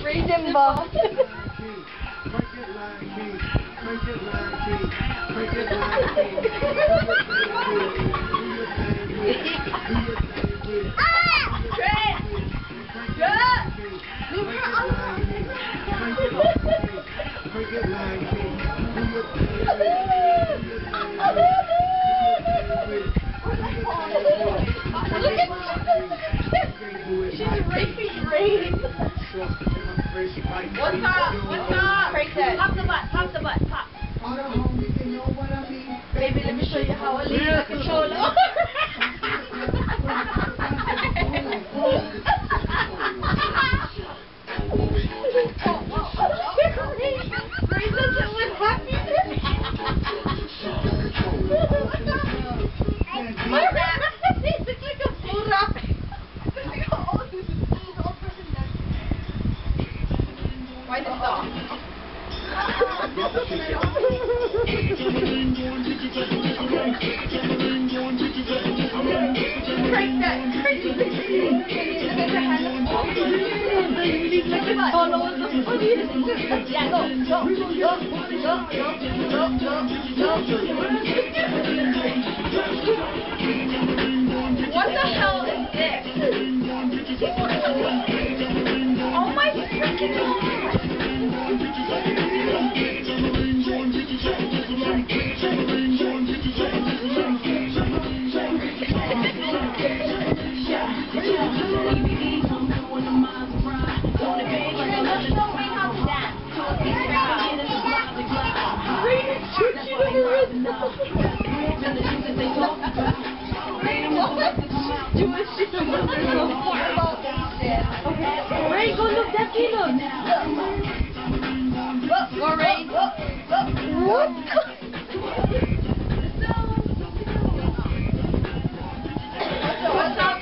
Rain symbol. What's up? What's up? Break that. Pop the butt. Pop the butt. Pop. Baby, let me show you how I lead a controller. Why the stop? Break that. Yeah, go. What the hell is this? Oh my freaking God. Ray, go look that kilo. Go, Ray. What? What's up?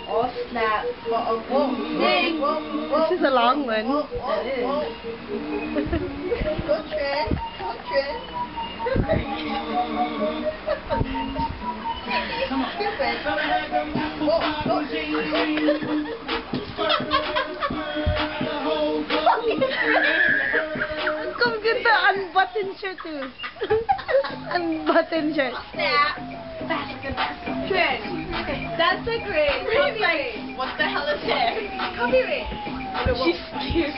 Oh snap. This is a long one. That is. Go trend. Come on. Stupid. Come get the unbuttoned shirt too. Unbuttoned shirt. Snap. Trend. That's a great. What the hell is this? Copyright. She's scared.